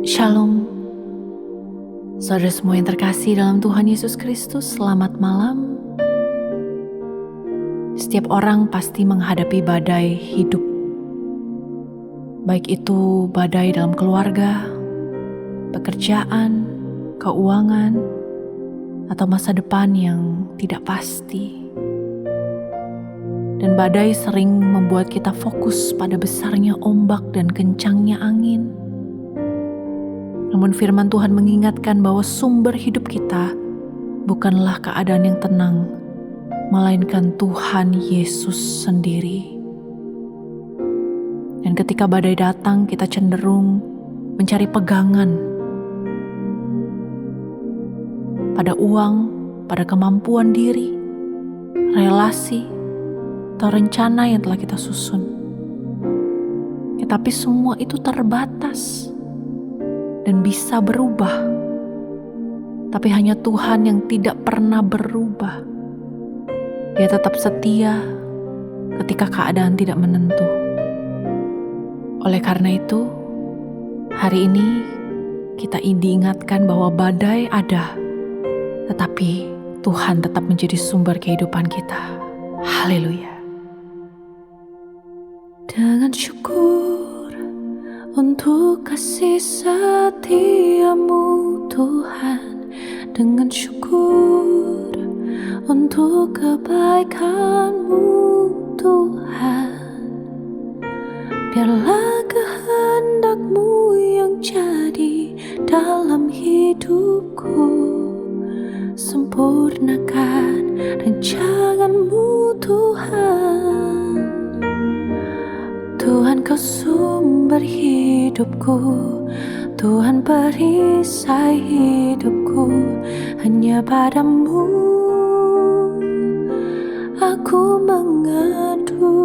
Shalom, saudara semua yang terkasih dalam Tuhan Yesus Kristus, selamat malam. Setiap orang pasti menghadapi badai hidup, baik itu badai dalam keluarga, pekerjaan, keuangan, atau masa depan yang tidak pasti. Dan badai sering membuat kita fokus pada besarnya ombak dan kencangnya angin. Namun firman Tuhan mengingatkan bahwa sumber hidup kita bukanlah keadaan yang tenang, melainkan Tuhan Yesus sendiri. Dan ketika badai datang, kita cenderung mencari pegangan pada uang, pada kemampuan diri, relasi, atau rencana yang telah kita susun. Tetapi semua itu terbatas dan bisa berubah. Tapi hanya Tuhan yang tidak pernah berubah. Dia tetap setia ketika keadaan tidak menentu. Oleh karena itu, hari ini kita diingatkan bahwa badai ada, tetapi Tuhan tetap menjadi sumber kehidupan kita. Haleluya. Dengan syukur untuk kasih setiamu Tuhan, dengan syukur untuk kebaikanmu Tuhan, biarlah kehendakmu yang jadi dalam hidupku, sempurnakan rancanganmu Tuhan. Tuhan, kau sumber hidupku, Tuhan perisai hidupku, hanya padamu aku mengadu.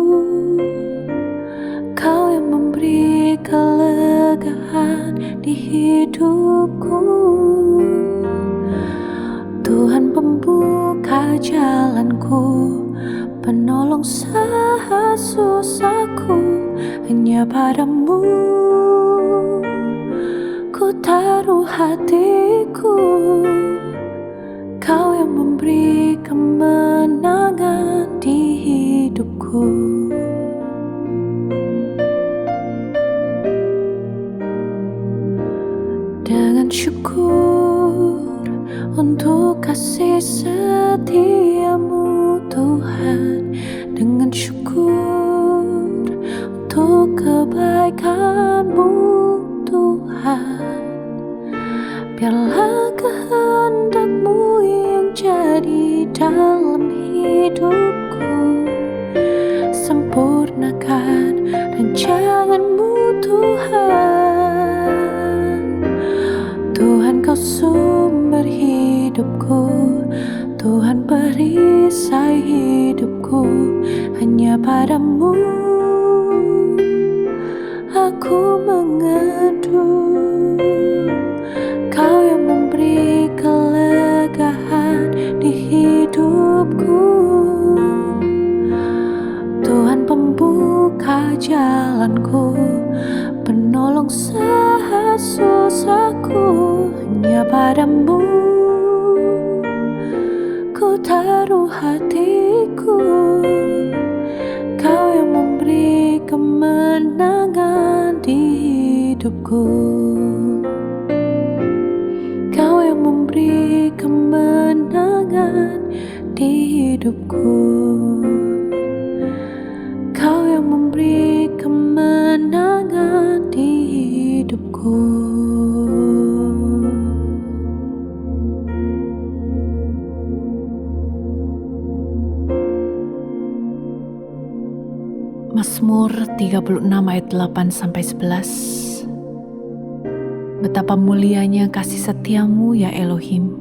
Kau yang memberi kelegaan di hidupku, Tuhan pembuka jalanku, penolong saat susahku, hanya padamu ku taruh hatiku. Kau yang memberi kemenangan di hidupku. Dengan syukur untuk kasih setiamu Tuhan, dengan syukur untuk kebaikanmu Tuhan, biarlah kehendakmu yang jadi dalam hidupku, sempurnakan rancanganmu Tuhan. Tuhan, kau sumber hidupku, Tuhan perisai hidupku, hanya padamu aku mengadu. Kau yang memberi kelegaan di hidupku, Tuhan pembuka jalanku, penolong saat susahku, hanya padamu ku taruh hatiku. Kau yang memberi kemenangan di hidupku, Kau yang memberi kemenangan di hidupku, Kau yang memberi kemenangan di hidupku. Mazmur 36 ayat 8-11. Betapa mulianya kasih setiamu ya Elohim.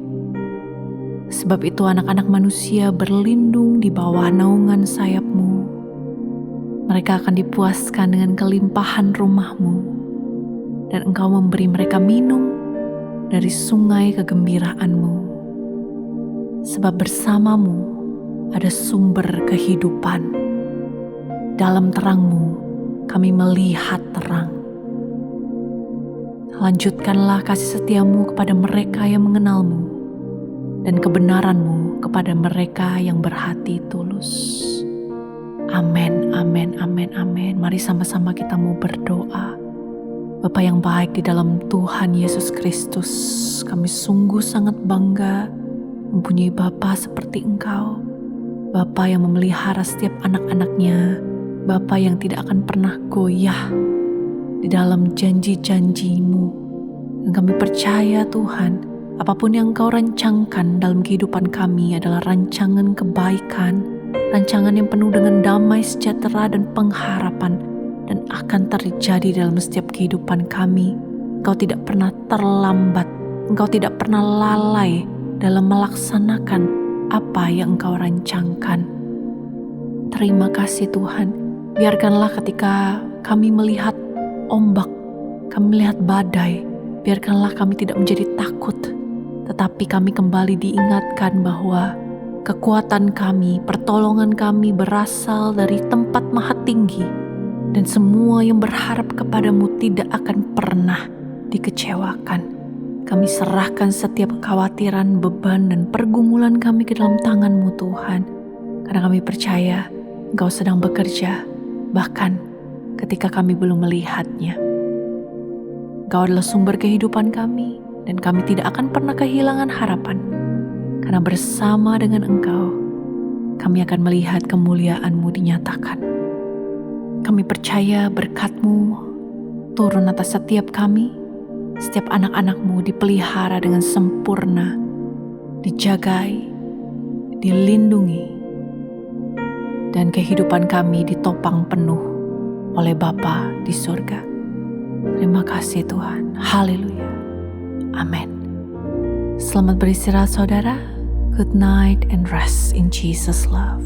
Sebab itu anak-anak manusia berlindung di bawah naungan sayapmu. Mereka akan dipuaskan dengan kelimpahan rumahmu, dan engkau memberi mereka minum dari sungai kegembiraanmu. Sebab bersamamu ada sumber kehidupan. Dalam terangmu kami melihat terang. Lanjutkanlah kasih setiamu kepada mereka yang mengenalmu, dan kebenaranmu kepada mereka yang berhati tulus. Amin, amin, amin, amin. Mari sama-sama kita mau berdoa. Bapa yang baik di dalam Tuhan Yesus Kristus, kami sungguh sangat bangga mempunyai Bapa seperti Engkau. Bapa yang memelihara setiap anak-anaknya, Bapa yang tidak akan pernah goyah di dalam janji-janji-Mu. Dan kami percaya Tuhan, apapun yang Engkau rancangkan dalam kehidupan kami adalah rancangan kebaikan, rancangan yang penuh dengan damai, sejahtera, dan pengharapan, dan akan terjadi dalam setiap kehidupan kami. Engkau tidak pernah terlambat, Engkau tidak pernah lalai dalam melaksanakan apa yang Engkau rancangkan. Terima kasih Tuhan. Biarkanlah ketika kami melihat ombak, kami melihat badai, biarkanlah kami tidak menjadi takut, tetapi kami kembali diingatkan bahwa kekuatan kami, pertolongan kami berasal dari tempat maha tinggi, dan semua yang berharap kepadamu tidak akan pernah dikecewakan. Kami serahkan setiap kekhawatiran, beban, dan pergumulan kami ke dalam tangan-Mu Tuhan, karena kami percaya Engkau sedang bekerja, bahkan ketika kami belum melihatnya. Engkau adalah sumber kehidupan kami, dan kami tidak akan pernah kehilangan harapan, karena bersama dengan Engkau, kami akan melihat kemuliaan-Mu dinyatakan. Kami percaya berkat-Mu turun atas setiap kami, setiap anak-anak-Mu dipelihara dengan sempurna, dijagai, dilindungi, dan kehidupan kami ditopang penuh oleh Bapa di surga. Terima kasih Tuhan. Haleluya. Amin. Selamat beristirahat saudara. Good night and rest in Jesus' love.